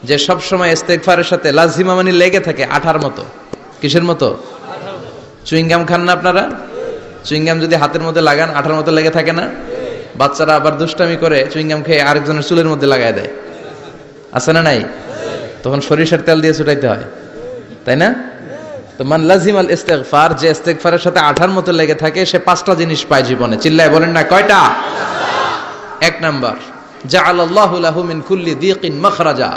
যে সব সময় ইস্তেগফারের সাথে লাজিমা মানে লেগে থাকে আঠার মতো। কিসের মতো? চুইংগাম খান না আপনারা? চুইংগাম যদি হাতের মধ্যে লাগান আঠার মতো লেগে থাকে না? বাচ্চারা আবার দুষ্টামি করে চুইংগাম খেয়ে আরেকজনের চুলের মধ্যে লাগায় দেয়, আছে না নাই? তখন সরিষার তেল দিয়ে ছুটাইতে হয়, তাই না? তো মান লাজিমাল ইস্তেগফার, যে ইস্তেগফারের সাথে আঠার মতো লেগে থাকে, সে 5টা জিনিস পায় জীবনে। চিল্লায় বলেন না কয়টা? 1 নাম্বার, জাআলাল্লাহু লাহু মিন কুল্লি দিকিন মাখরাজা,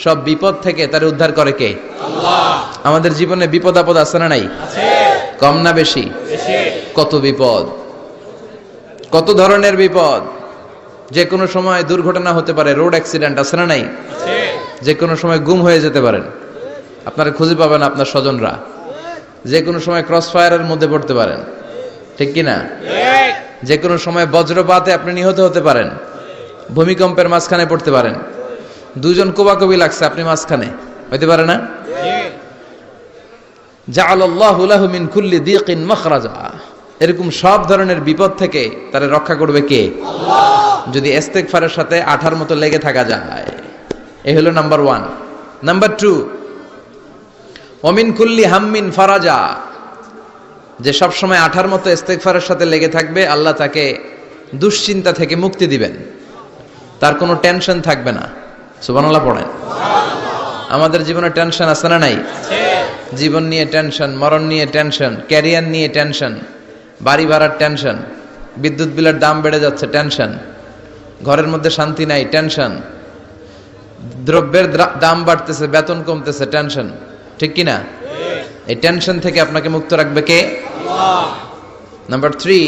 সব বিপদ থেকে তারে উদ্ধার করে কে? আল্লাহ। আমাদের জীবনে বিপদ আপদ আছে না নাই? আছে। কম না বেশি? বেশি। কত বিপদ, কত ধরনের বিপদ। যে কোনো সময় দুর্ঘটনা হতে পারে, রোড অ্যাক্সিডেন্ট, আছে না নাই? আছে। যে কোনো সময় গুম হয়ে যেতে পারেন, আপনারা খুঁজে পাবেন আপনার স্বজনরা। যে কোনো সময় ক্রস ফায়ারের মধ্যে পড়তে পারেন, ঠিক কি না? যে কোনো সময় বজ্রপাতে আপনি নিহত হতে পারেন, ভূমিকম্পের মাঝখানে পড়তে পারেন, দুজন কোবাকবি লাগছে, আপনি মাঝখানে, হইতে পারে না? জাআলাল্লাহু লাহু মিন কুল্লি দিকিন মাখরাজা, এরকম সব ধরনের বিপদ থেকে তারে রক্ষা করবে কে? আল্লাহ। যদি ইস্তেগফারের সাথে আঠার মতো লেগে থাকা যায়। এই হলো নাম্বার 1। নাম্বার 2, ওমিন কুল্লি হাম্মিন ফারাজা, যে সব সময় আঠার মতো ইস্তেগফারের সাথে লেগে থাকবে, আল্লাহ তাকে দুশ্চিন্তা থেকে মুক্তি দিবেন, তার কোনো টেনশন থাকবে না। সুবহানাল্লাহ পড়েন। আমাদের জীবনে টেনশন আছে না নাই? জীবন নিয়ে টেনশন, মরণ নিয়ে টেনশন, ক্যারিয়ার নিয়ে টেনশন, বাড়ি ভাড়ার টেনশন, বিদ্যুৎ বিলের দাম বেড়ে যাচ্ছে টেনশন, ঘরের মধ্যে শান্তি নাই টেনশন, দ্রব্যের দাম বাড়তেছে, বেতন কমতেছে টেনশন, ঠিক কি না? এই টেনশন থেকে আপনাকে মুক্ত রাখবে কে? আল্লাহ। নাম্বার 3,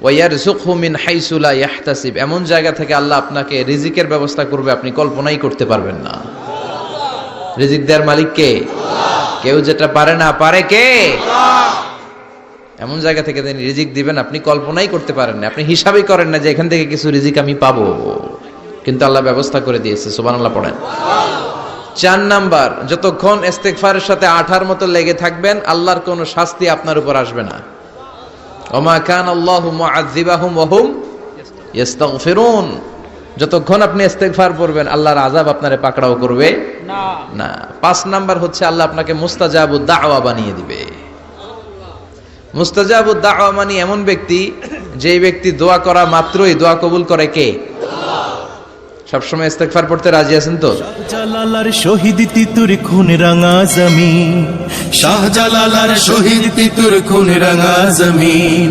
ওয়ায়ারযুকহু মিন হাইসু লা ইয়াহতাসিব, এমন জায়গা থেকে আল্লাহ আপনাকে রিজিকের ব্যবস্থা করবে আপনি কল্পনাই করতে পারবেন না। রিজিক দেওয়ার মালিক কে? আল্লাহ। কেউ যেটা পারে না, পারে কে? আল্লাহ। এমন জায়গা থেকে তিনি রিজিক দিবেন আপনি কল্পনাই করতে পারেন না, আপনি হিসাবই করেন না যে এখান থেকে কিছু রিজিক আমি পাবো, কিন্তু আল্লাহ ব্যবস্থা করে দিয়েছে। সুবহানাল্লাহ পড়েন। 4 নাম্বার, যতক্ষণ ইস্তেগফারের সাথে আঠার মতো লেগে থাকবেন, আল্লাহর কোনো শাস্তি আপনার উপর আসবে না। ওমা কানাল্লাহু মুআযযিবাহুম ওয়া হুম ইস্তাগফিরুন, যতক্ষণ আপনি ইস্তেগফার করবেন আল্লাহর আযাব আপনারে পাকড়াও করবে না। 5 নাম্বার হচ্ছে আল্লাহ আপনাকে মুস্তাজাবুদ দাওয়া বানিয়ে দিবে। মুস্তাজাবুদ দাওয়া মানে এমন ব্যক্তি, যেই ব্যক্তি দোয়া করা মাত্রই দোয়া কবুল করে কে? সবসময় ইস্তেগফার পড়তে রাজি আছেন তো? শাহজালালার শহীদ তিতুর খুন রাঙা জমিন, শাহজালালার শহীদ তিতুর খুন রাঙা জমিন,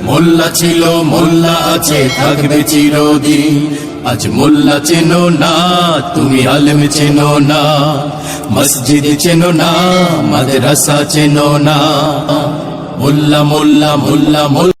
মোল্লা ছিল মোল্লা আছে থাকবে চিরদিন। আজ মোল্লা চেনো না তুমি, আলেম চেনো না, মসজিদ চেনো না, মাদ্রাসা চেনো না, মোল্লা মোল্লা মোল্লা মোল্লা।